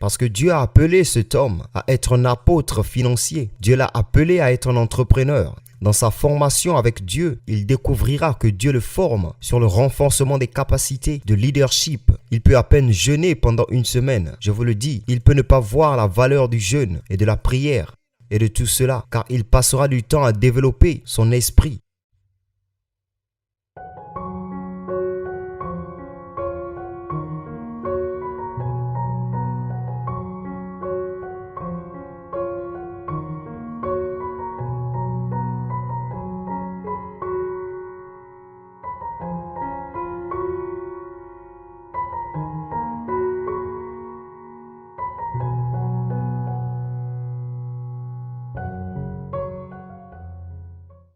Parce que Dieu a appelé cet homme à être un apôtre financier. Dieu l'a appelé à être un entrepreneur. Dans sa formation avec Dieu, il découvrira que Dieu le forme sur le renforcement des capacités de leadership. Il peut à peine jeûner pendant une semaine. Je vous le dis, il peut ne pas voir la valeur du jeûne et de la prière et de tout cela, car il passera du temps à développer son esprit.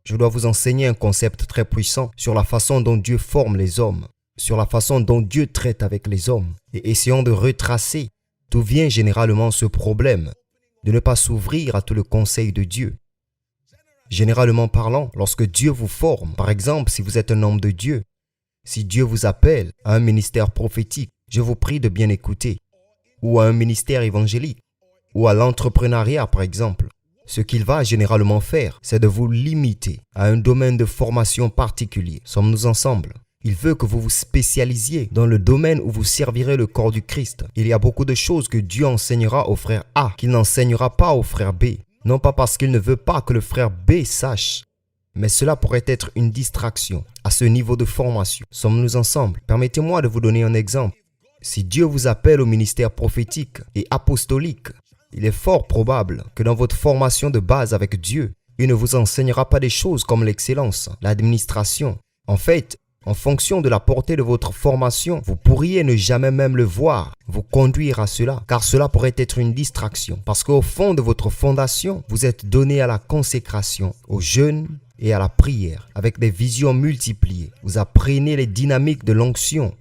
Je dois vous enseigner un concept très puissant sur la façon dont Dieu forme les hommes, sur la façon dont Dieu traite avec les hommes, et essayons de retracer d'où vient généralement ce problème de ne pas s'ouvrir à tout le conseil de Dieu. Généralement parlant, lorsque Dieu vous forme, par exemple si vous êtes un homme de Dieu, si Dieu vous appelle à un ministère prophétique, je vous prie de bien écouter, ou à un ministère évangélique, ou à l'entrepreneuriat par exemple. Ce qu'il va généralement faire, c'est de vous limiter à un domaine de formation particulier. Sommes-nous ensemble? Il veut que vous vous spécialisiez dans le domaine où vous servirez le corps du Christ. Il y a beaucoup de choses que Dieu enseignera au frère A qu'il n'enseignera pas au frère B. Non pas parce qu'il ne veut pas que le frère B sache, mais cela pourrait être une distraction à ce niveau de formation. Sommes-nous ensemble? Permettez-moi de vous donner un exemple. Si Dieu vous appelle au ministère prophétique et apostolique, il est fort probable que dans votre formation de base avec Dieu, il ne vous enseignera pas des choses comme l'excellence, l'administration. En fait, en fonction de la portée de votre formation, vous pourriez ne jamais même le voir, vous conduire à cela, car cela pourrait être une distraction. Parce qu'au fond de votre fondation, vous êtes donné à la consécration, au jeûne et à la prière, avec des visions multipliées. Vous apprenez les dynamiques de l'onction.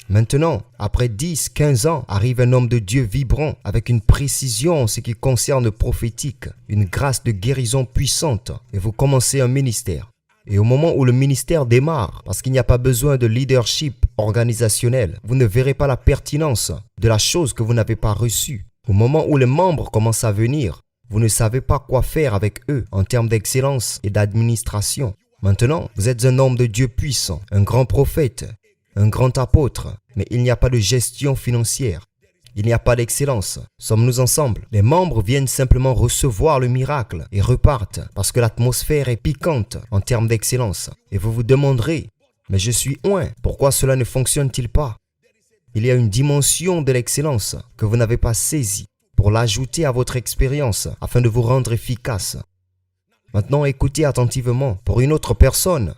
Maintenant, après 10-15 ans, arrive un homme de Dieu vibrant, avec une précision en ce qui concerne le prophétique, une grâce de guérison puissante, et vous commencez un ministère. Et au moment où le ministère démarre, parce qu'il n'y a pas besoin de leadership organisationnel, vous ne verrez pas la pertinence de la chose que vous n'avez pas reçue. Au moment où les membres commencent à venir, vous ne savez pas quoi faire avec eux en termes d'excellence et d'administration. Maintenant, vous êtes un homme de Dieu puissant, un grand prophète, un grand apôtre, mais il n'y a pas de gestion financière. Il n'y a pas d'excellence. Sommes-nous ensemble? Les membres viennent simplement recevoir le miracle et repartent parce que l'atmosphère est piquante en termes d'excellence. Et vous vous demanderez, mais je suis oint, pourquoi cela ne fonctionne-t-il pas? Il y a une dimension de l'excellence que vous n'avez pas saisie pour l'ajouter à votre expérience afin de vous rendre efficace. Maintenant, écoutez attentivement pour une autre personne.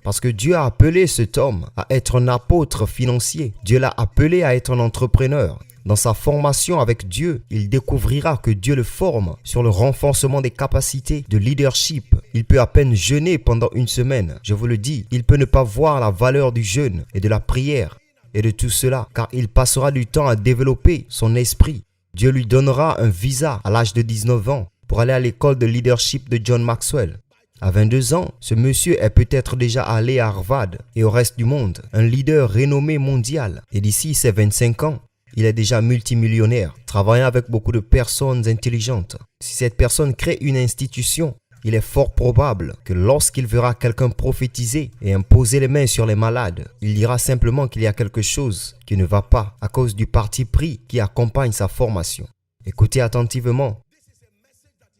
Parce que Dieu a appelé cet homme à être un apôtre financier. Dieu l'a appelé à être un entrepreneur. Dans sa formation avec Dieu, il découvrira que Dieu le forme sur le renforcement des capacités de leadership. Il peut à peine jeûner pendant une semaine. Je vous le dis, il peut ne pas voir la valeur du jeûne et de la prière et de tout cela, car il passera du temps à développer son esprit. Dieu lui donnera un visa à l'âge de 19 ans pour aller à l'école de leadership de John Maxwell. À 22 ans, ce monsieur est peut-être déjà allé à Harvard et au reste du monde, un leader renommé mondial. Et d'ici ses 25 ans, il est déjà multimillionnaire, travaillant avec beaucoup de personnes intelligentes. Si cette personne crée une institution, il est fort probable que lorsqu'il verra quelqu'un prophétiser et imposer les mains sur les malades, il dira simplement qu'il y a quelque chose qui ne va pas à cause du parti pris qui accompagne sa formation. Écoutez attentivement.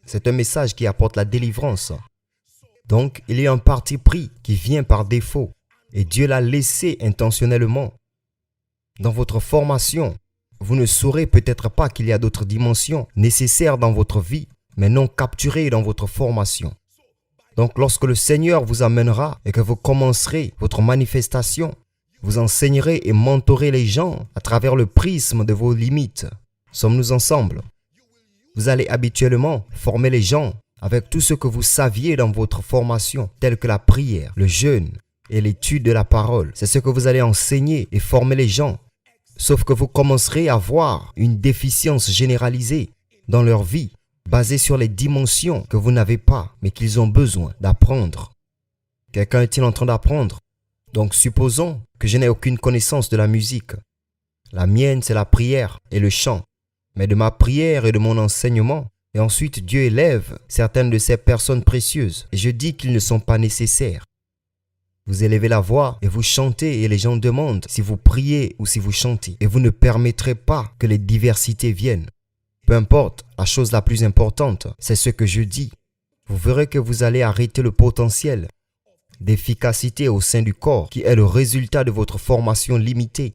C'est un message qui apporte la délivrance. Donc, il y a un parti pris qui vient par défaut et Dieu l'a laissé intentionnellement. Dans votre formation, vous ne saurez peut-être pas qu'il y a d'autres dimensions nécessaires dans votre vie, mais non capturées dans votre formation. Donc, lorsque le Seigneur vous amènera et que vous commencerez votre manifestation, vous enseignerez et mentorez les gens à travers le prisme de vos limites. Sommes-nous ensemble? Vous allez habituellement former les gens avec tout ce que vous saviez dans votre formation, tel que la prière, le jeûne et l'étude de la parole. C'est ce que vous allez enseigner et former les gens. Sauf que vous commencerez à voir une déficience généralisée dans leur vie, basée sur les dimensions que vous n'avez pas, mais qu'ils ont besoin d'apprendre. Quelqu'un est-il en train d'apprendre? Donc supposons que je n'ai aucune connaissance de la musique. La mienne, c'est la prière et le chant. Mais de ma prière et de mon enseignement, et ensuite Dieu élève certaines de ces personnes précieuses. Et je dis qu'ils ne sont pas nécessaires. Vous élevez la voix et vous chantez et les gens demandent si vous priez ou si vous chantez. Et vous ne permettrez pas que les diversités viennent. Peu importe, la chose la plus importante, c'est ce que je dis. Vous verrez que vous allez arrêter le potentiel d'efficacité au sein du corps qui est le résultat de votre formation limitée.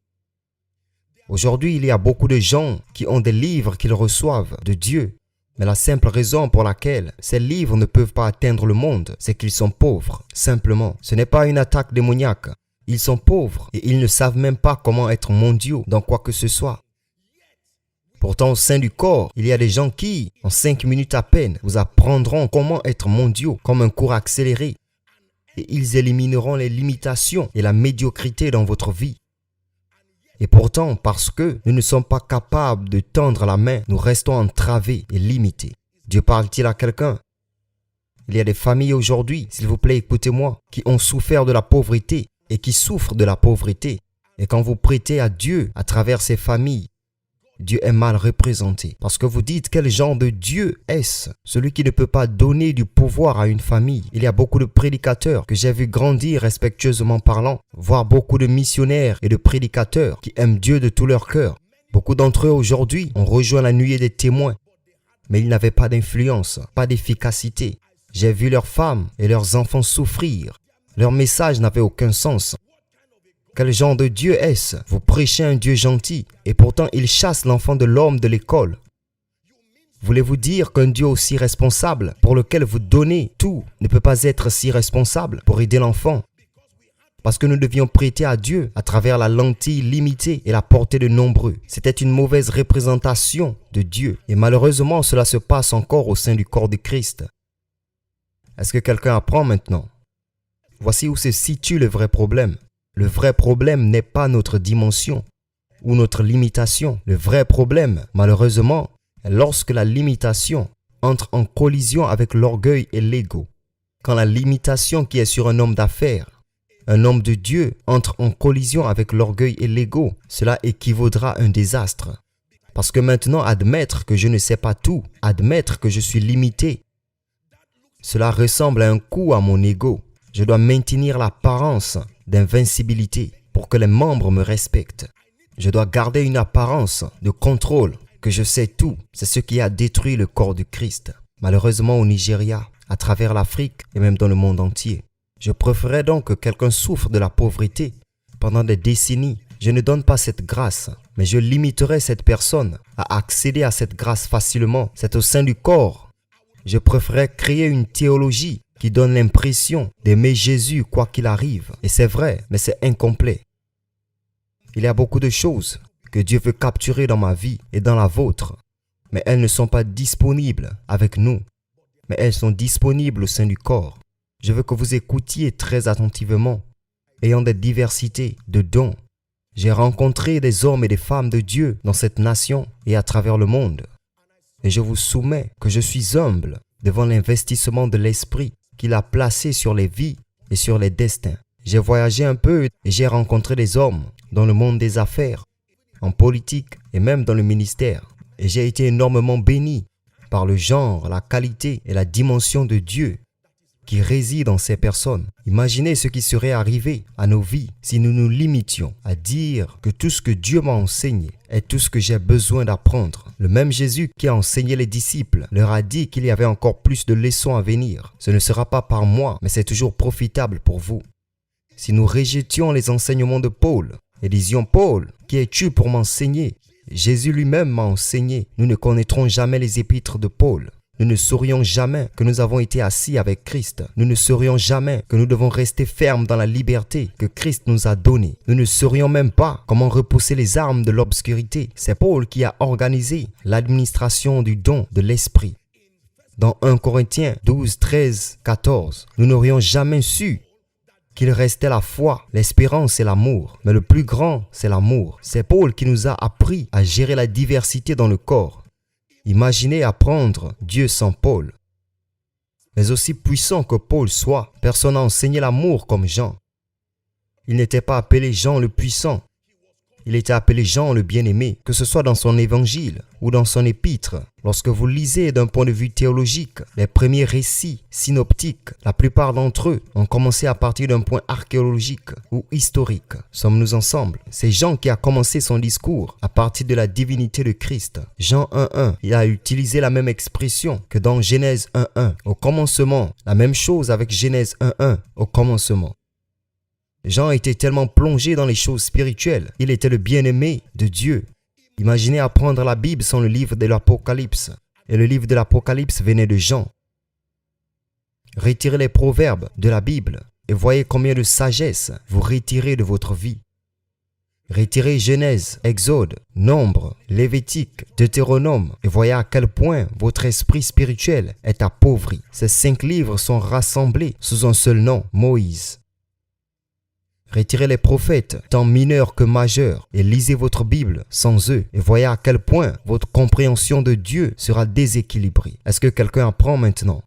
Aujourd'hui, il y a beaucoup de gens qui ont des livres qu'ils reçoivent de Dieu. Mais la simple raison pour laquelle ces livres ne peuvent pas atteindre le monde, c'est qu'ils sont pauvres, simplement. Ce n'est pas une attaque démoniaque. Ils sont pauvres et ils ne savent même pas comment être mondiaux dans quoi que ce soit. Pourtant, au sein du corps, il y a des gens qui, en 5 minutes à peine, vous apprendront comment être mondiaux, comme un cours accéléré. Et ils élimineront les limitations et la médiocrité dans votre vie. Et pourtant, parce que nous ne sommes pas capables de tendre la main, nous restons entravés et limités. Dieu parle-t-il à quelqu'un? Il y a des familles aujourd'hui, s'il vous plaît, écoutez-moi, qui ont souffert de la pauvreté et qui souffrent de la pauvreté. Et quand vous prêtez à Dieu à travers ces familles, Dieu est mal représenté. Parce que vous dites, quel genre de Dieu est-ce? Celui qui ne peut pas donner du pouvoir à une famille. Il y a beaucoup de prédicateurs que j'ai vu grandir respectueusement parlant, voire beaucoup de missionnaires et de prédicateurs qui aiment Dieu de tout leur cœur. Beaucoup d'entre eux aujourd'hui ont rejoint la nuée des témoins, mais ils n'avaient pas d'influence, pas d'efficacité. J'ai vu leurs femmes et leurs enfants souffrir. Leur message n'avait aucun sens. Quel genre de Dieu est-ce? Vous prêchez un Dieu gentil et pourtant il chasse l'enfant de l'homme de l'école. Voulez-vous dire qu'un Dieu aussi responsable pour lequel vous donnez tout ne peut pas être si responsable pour aider l'enfant? Parce que nous devions prêter à Dieu à travers la lentille limitée et la portée de nombreux. C'était une mauvaise représentation de Dieu et malheureusement cela se passe encore au sein du corps de Christ. Est-ce que quelqu'un apprend maintenant? Voici où se situe le vrai problème. Le vrai problème n'est pas notre dimension ou notre limitation. Le vrai problème, malheureusement, est lorsque la limitation entre en collision avec l'orgueil et l'ego. Quand la limitation qui est sur un homme d'affaires, un homme de Dieu, entre en collision avec l'orgueil et l'ego, cela équivaudra à un désastre. Parce que maintenant, admettre que je ne sais pas tout, admettre que je suis limité, cela ressemble à un coup à mon ego. Je dois maintenir l'apparence d'invincibilité pour que les membres me respectent. Je dois garder une apparence de contrôle, que je sais tout. C'est ce qui a détruit le corps du Christ. Malheureusement au Nigeria, à travers l'Afrique et même dans le monde entier. Je préférerais donc que quelqu'un souffre de la pauvreté pendant des décennies. Je ne donne pas cette grâce, mais je limiterai cette personne à accéder à cette grâce facilement. C'est au sein du corps. Je préférerais créer une théologie qui donne l'impression d'aimer Jésus quoi qu'il arrive. Et c'est vrai, mais c'est incomplet. Il y a beaucoup de choses que Dieu veut capturer dans ma vie et dans la vôtre, mais elles ne sont pas disponibles avec nous, mais elles sont disponibles au sein du corps. Je veux que vous écoutiez très attentivement, ayant des diversités de dons. J'ai rencontré des hommes et des femmes de Dieu dans cette nation et à travers le monde. Et je vous soumets que je suis humble devant l'investissement de l'Esprit qu'il a placé sur les vies et sur les destins. J'ai voyagé un peu et j'ai rencontré des hommes dans le monde des affaires, en politique et même dans le ministère. Et j'ai été énormément béni par le genre, la qualité et la dimension de Dieu qui réside en ces personnes. Imaginez ce qui serait arrivé à nos vies si nous nous limitions à dire que tout ce que Dieu m'a enseigné est tout ce que j'ai besoin d'apprendre. Le même Jésus qui a enseigné les disciples leur a dit qu'il y avait encore plus de leçons à venir. Ce ne sera pas par moi, mais c'est toujours profitable pour vous. Si nous rejetions les enseignements de Paul et disions « Paul, qui es-tu pour m'enseigner ?» Jésus lui-même m'a enseigné. Nous ne connaîtrons jamais les épîtres de Paul. Nous ne saurions jamais que nous avons été assis avec Christ. Nous ne saurions jamais que nous devons rester fermes dans la liberté que Christ nous a donnée. Nous ne saurions même pas comment repousser les armes de l'obscurité. C'est Paul qui a organisé l'administration du don de l'Esprit. Dans 1 Corinthiens 12, 13, 14, nous n'aurions jamais su qu'il restait la foi, l'espérance et l'amour. Mais le plus grand, c'est l'amour. C'est Paul qui nous a appris à gérer la diversité dans le corps. Imaginez apprendre Dieu sans Paul. Mais aussi puissant que Paul soit, personne n'a enseigné l'amour comme Jean. Il n'était pas appelé Jean le puissant. Il était appelé Jean le bien-aimé, que ce soit dans son évangile ou dans son épître. Lorsque vous lisez d'un point de vue théologique, les premiers récits synoptiques, la plupart d'entre eux ont commencé à partir d'un point archéologique ou historique. Sommes-nous ensemble? C'est Jean qui a commencé son discours à partir de la divinité de Christ. Jean 1.1, il a utilisé la même expression que dans Genèse 1.1, au commencement. La même chose avec Genèse 1.1, au commencement. Jean était tellement plongé dans les choses spirituelles. Il était le bien-aimé de Dieu. Imaginez apprendre la Bible sans le livre de l'Apocalypse. Et le livre de l'Apocalypse venait de Jean. Retirez les proverbes de la Bible et voyez combien de sagesse vous retirez de votre vie. Retirez Genèse, Exode, Nombre, Lévitique, Deutéronome et voyez à quel point votre esprit spirituel est appauvri. Ces 5 livres sont rassemblés sous un seul nom, Moïse. Retirez les prophètes, tant mineurs que majeurs, et lisez votre Bible sans eux, et voyez à quel point votre compréhension de Dieu sera déséquilibrée. Est-ce que quelqu'un apprend maintenant?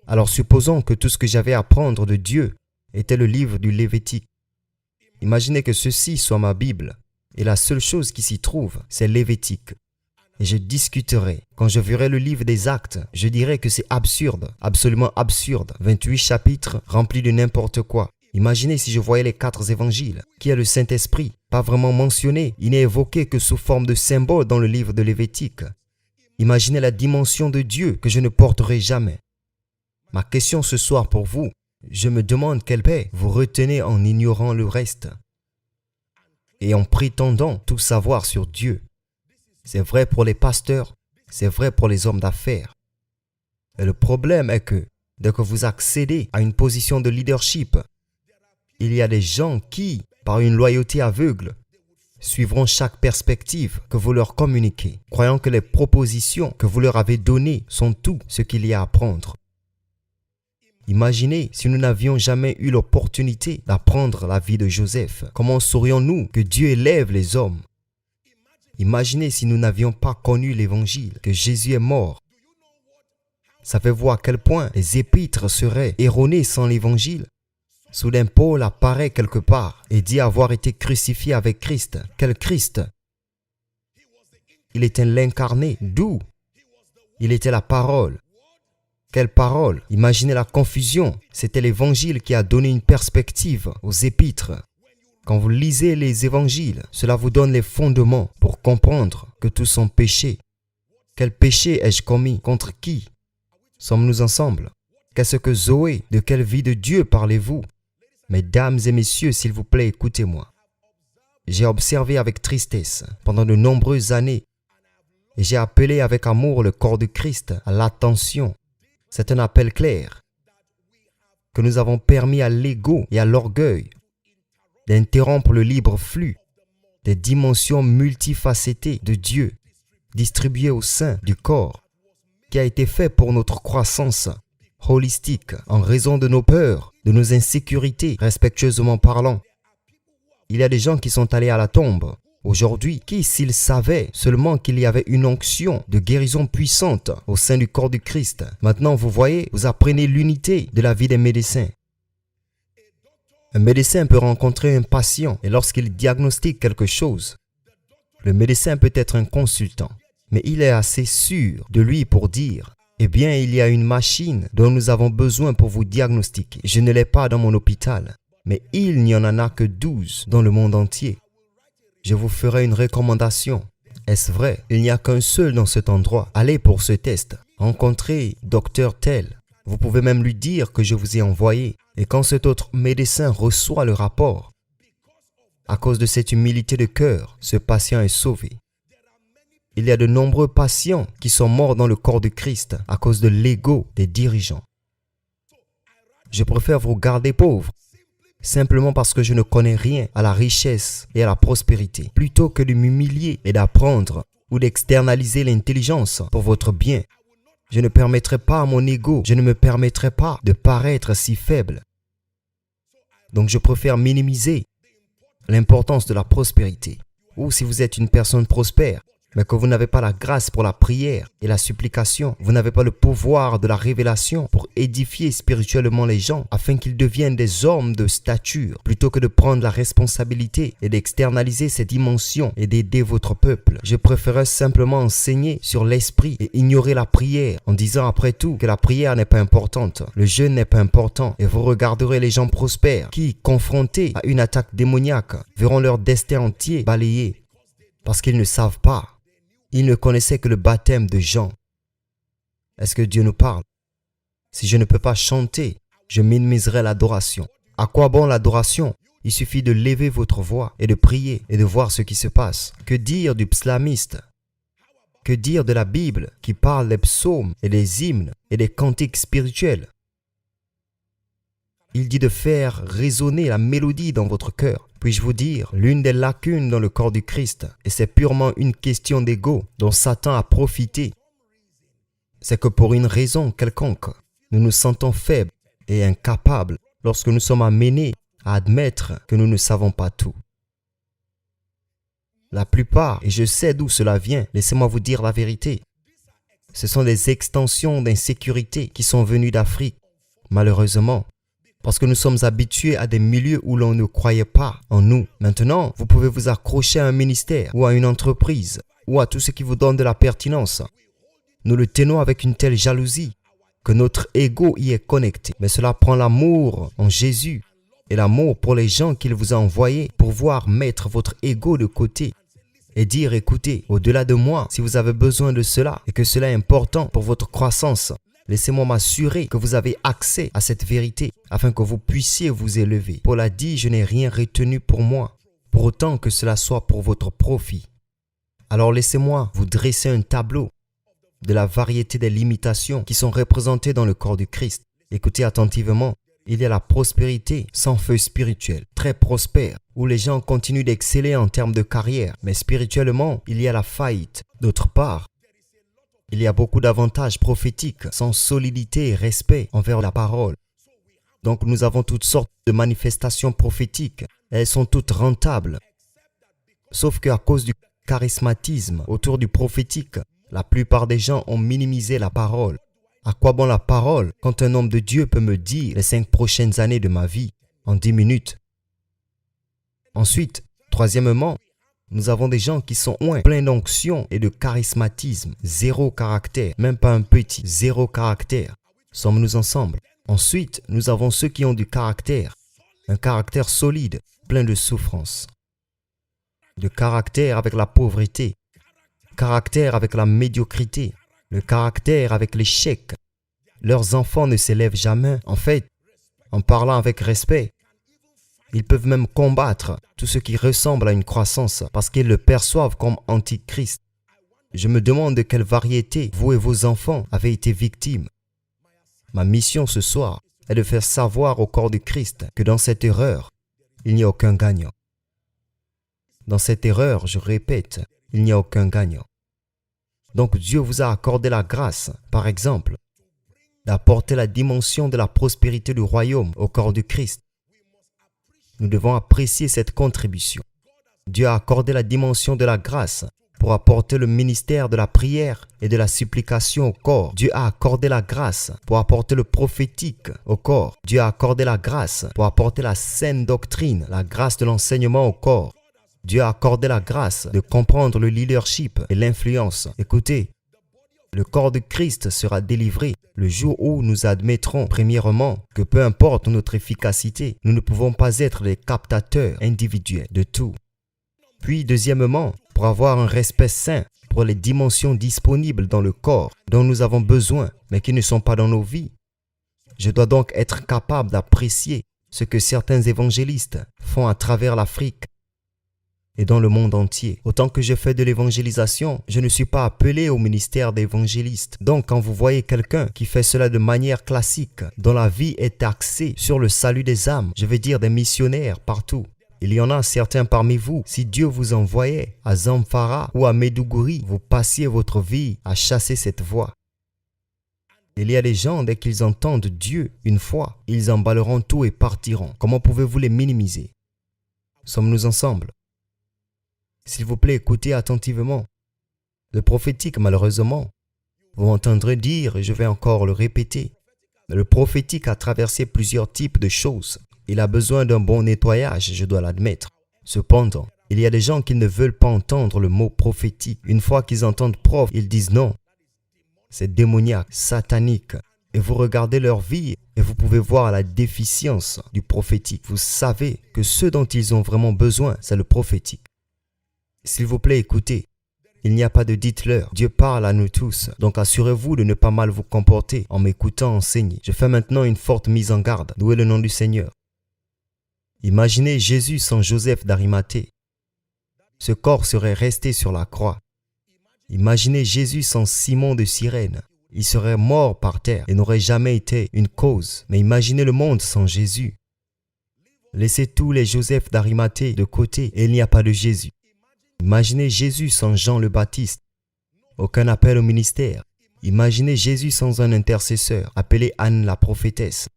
Alors supposons que tout ce que j'avais à apprendre de Dieu était le livre du Lévitique. Imaginez que ceci soit ma Bible, et la seule chose qui s'y trouve, c'est Lévitique. Et je discuterai. Quand je verrai le livre des Actes, je dirai que c'est absurde, absolument absurde. 28 chapitres remplis de n'importe quoi. Imaginez si je voyais les 4 évangiles, qui est le Saint-Esprit, pas vraiment mentionné, il n'est évoqué que sous forme de symbole dans le livre de Lévitique. Imaginez la dimension de Dieu que je ne porterai jamais. Ma question ce soir pour vous, je me demande quelle paix vous retenez en ignorant le reste et en prétendant tout savoir sur Dieu. C'est vrai pour les pasteurs, c'est vrai pour les hommes d'affaires. Et le problème est que, dès que vous accédez à une position de leadership, il y a des gens qui, par une loyauté aveugle, suivront chaque perspective que vous leur communiquez, croyant que les propositions que vous leur avez données sont tout ce qu'il y a à prendre. Imaginez si nous n'avions jamais eu l'opportunité d'apprendre la vie de Joseph. Comment saurions-nous que Dieu élève les hommes? Imaginez si nous n'avions pas connu l'évangile, que Jésus est mort. Savez-vous à quel point les épîtres seraient erronées sans l'évangile? Soudain, Paul apparaît quelque part et dit avoir été crucifié avec Christ. Quel Christ? Il était l'incarné. D'où? Il était la parole. Quelle parole? Imaginez la confusion. C'était l'évangile qui a donné une perspective aux épîtres. Quand vous lisez les évangiles, cela vous donne les fondements pour comprendre que tous sont péchés. Quel péché ai-je commis? Contre qui? Sommes-nous ensemble? Qu'est-ce que Zoé? De quelle vie de Dieu parlez-vous? Mesdames et messieurs, s'il vous plaît, écoutez-moi. J'ai observé avec tristesse pendant de nombreuses années et j'ai appelé avec amour le corps de Christ à l'attention. C'est un appel clair que nous avons permis à l'ego et à l'orgueil d'interrompre le libre flux des dimensions multifacétées de Dieu distribuées au sein du corps qui a été fait pour notre croissance holistique en raison de nos peurs, de nos insécurités, respectueusement parlant. Il y a des gens qui sont allés à la tombe aujourd'hui, qui, s'ils savaient seulement qu'il y avait une onction de guérison puissante au sein du corps du Christ. Maintenant, vous voyez, vous apprenez l'unité de la vie des médecins. Un médecin peut rencontrer un patient et lorsqu'il diagnostique quelque chose, le médecin peut être un consultant, mais il est assez sûr de lui pour dire « Eh bien, il y a une machine dont nous avons besoin pour vous diagnostiquer. Je ne l'ai pas dans mon hôpital, mais il n'y en a que 12 dans le monde entier. Je vous ferai une recommandation. Est-ce vrai? Il n'y a qu'un seul dans cet endroit. Allez pour ce test. Rencontrez Dr tel. Vous pouvez même lui dire que je vous ai envoyé. Et quand cet autre médecin reçoit le rapport, à cause de cette humilité de cœur, ce patient est sauvé. Il y a de nombreux patients qui sont morts dans le corps de Christ à cause de l'ego des dirigeants. Je préfère vous garder pauvre, simplement parce que je ne connais rien à la richesse et à la prospérité, plutôt que de m'humilier et d'apprendre ou d'externaliser l'intelligence pour votre bien. Je ne permettrai pas à mon ego, je ne me permettrai pas de paraître si faible. Donc je préfère minimiser l'importance de la prospérité. Ou si vous êtes une personne prospère, mais que vous n'avez pas la grâce pour la prière et la supplication. Vous n'avez pas le pouvoir de la révélation pour édifier spirituellement les gens afin qu'ils deviennent des hommes de stature, plutôt que de prendre la responsabilité et d'externaliser ces dimensions et d'aider votre peuple. Je préférerais simplement enseigner sur l'esprit et ignorer la prière en disant après tout que la prière n'est pas importante, le jeûne n'est pas important, et vous regarderez les gens prospères qui, confrontés à une attaque démoniaque, verront leur destin entier balayé parce qu'ils ne savent pas. Ils ne connaissaient que le baptême de Jean. Est-ce que Dieu nous parle? Si je ne peux pas chanter, je minimiserai l'adoration. À quoi bon l'adoration? Il suffit de lever votre voix et de prier et de voir ce qui se passe. Que dire du psalmiste? Que dire de la Bible qui parle des psaumes et des hymnes et des cantiques spirituels? Il dit de faire résonner la mélodie dans votre cœur. Puis-je vous dire, l'une des lacunes dans le corps du Christ, et c'est purement une question d'ego dont Satan a profité, c'est que pour une raison quelconque, nous nous sentons faibles et incapables lorsque nous sommes amenés à admettre que nous ne savons pas tout. La plupart, et je sais d'où cela vient, laissez-moi vous dire la vérité, ce sont des extensions d'insécurité qui sont venues d'Afrique, malheureusement. Parce que nous sommes habitués à des milieux où l'on ne croyait pas en nous. Maintenant, vous pouvez vous accrocher à un ministère ou à une entreprise ou à tout ce qui vous donne de la pertinence. Nous le tenons avec une telle jalousie que notre ego y est connecté. Mais cela prend l'amour en Jésus et l'amour pour les gens qu'il vous a envoyés pour pouvoir mettre votre ego de côté et dire, écoutez, au-delà de moi, si vous avez besoin de cela et que cela est important pour votre croissance, laissez-moi m'assurer que vous avez accès à cette vérité afin que vous puissiez vous élever. Paul a dit, je n'ai rien retenu pour moi, pour autant que cela soit pour votre profit. Alors laissez-moi vous dresser un tableau de la variété des limitations qui sont représentées dans le corps du Christ. Écoutez attentivement, il y a la prospérité sans feu spirituel, très prospère, où les gens continuent d'exceller en termes de carrière, mais spirituellement, il y a la faillite. D'autre part, il y a beaucoup d'avantages prophétiques sans solidité et respect envers la parole. Donc nous avons toutes sortes de manifestations prophétiques. Elles sont toutes rentables. Sauf qu'à cause du charismatisme autour du prophétique, la plupart des gens ont minimisé la parole. À quoi bon la parole quand un homme de Dieu peut me dire les 5 prochaines années de ma vie en 10 minutes? Ensuite, troisièmement, nous avons des gens qui sont pleins d'onction et de charismatisme, zéro caractère, même pas un petit, zéro caractère. Sommes-nous ensemble? Ensuite, nous avons ceux qui ont du caractère, un caractère solide, plein de souffrance. De caractère avec la pauvreté, caractère avec la médiocrité, le caractère avec l'échec. Leurs enfants ne s'élèvent jamais. En fait, en parlant avec respect, ils peuvent même combattre tout ce qui ressemble à une croissance parce qu'ils le perçoivent comme antichrist. Je me demande de quelle variété vous et vos enfants avez été victimes. Ma mission ce soir est de faire savoir au corps du Christ que dans cette erreur, il n'y a aucun gagnant. Dans cette erreur, je répète, il n'y a aucun gagnant. Donc Dieu vous a accordé la grâce, par exemple, d'apporter la dimension de la prospérité du royaume au corps du Christ. Nous devons apprécier cette contribution. Dieu a accordé la dimension de la grâce pour apporter le ministère de la prière et de la supplication au corps. Dieu a accordé la grâce pour apporter le prophétique au corps. Dieu a accordé la grâce pour apporter la saine doctrine, la grâce de l'enseignement au corps. Dieu a accordé la grâce de comprendre le leadership et l'influence. Écoutez, le corps de Christ sera délivré le jour où nous admettrons, premièrement, que peu importe notre efficacité, nous ne pouvons pas être des captateurs individuels de tout. Puis, deuxièmement, pour avoir un respect sain pour les dimensions disponibles dans le corps dont nous avons besoin, mais qui ne sont pas dans nos vies, je dois donc être capable d'apprécier ce que certains évangélistes font à travers l'Afrique et dans le monde entier. Autant que je fais de l'évangélisation, je ne suis pas appelé au ministère d'évangéliste. Donc, quand vous voyez quelqu'un qui fait cela de manière classique, dont la vie est axée sur le salut des âmes, je veux dire des missionnaires partout. Il y en a certains parmi vous, si Dieu vous envoyait à Zamfara ou à Maiduguri, vous passiez votre vie à chasser cette voix. Il y a des gens, dès qu'ils entendent Dieu une fois, ils emballeront tout et partiront. Comment pouvez-vous les minimiser? Sommes-nous ensemble? S'il vous plaît, écoutez attentivement. Le prophétique, malheureusement, vous m'entendrez dire, et je vais encore le répéter, le prophétique a traversé plusieurs types de choses. Il a besoin d'un bon nettoyage, je dois l'admettre. Cependant, il y a des gens qui ne veulent pas entendre le mot prophétique. Une fois qu'ils entendent prof, ils disent non. C'est démoniaque, satanique. Et vous regardez leur vie et vous pouvez voir la déficience du prophétique. Vous savez que ce dont ils ont vraiment besoin, c'est le prophétique. S'il vous plaît, écoutez. Il n'y a pas de dites-leur. Dieu parle à nous tous. Donc assurez-vous de ne pas mal vous comporter en m'écoutant enseigner. Je fais maintenant une forte mise en garde. Louez le nom du Seigneur. Imaginez Jésus sans Joseph d'Arimathée. Ce corps serait resté sur la croix. Imaginez Jésus sans Simon de Cyrène. Il serait mort par terre et n'aurait jamais été une cause. Mais imaginez le monde sans Jésus. Laissez tous les Joseph d'Arimathée de côté et il n'y a pas de Jésus. Imaginez Jésus sans Jean le Baptiste. Aucun appel au ministère. Imaginez Jésus sans un intercesseur, appelé Anne la prophétesse.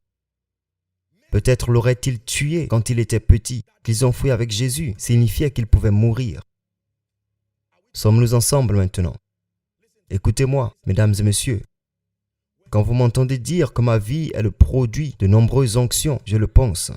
Peut-être l'aurait-il tué quand il était petit. Qu'ils ont fui avec Jésus signifiait qu'il pouvait mourir. Sommes-nous ensemble maintenant? Écoutez-moi, mesdames et messieurs. Quand vous m'entendez dire que ma vie est le produit de nombreuses onctions, je le pense.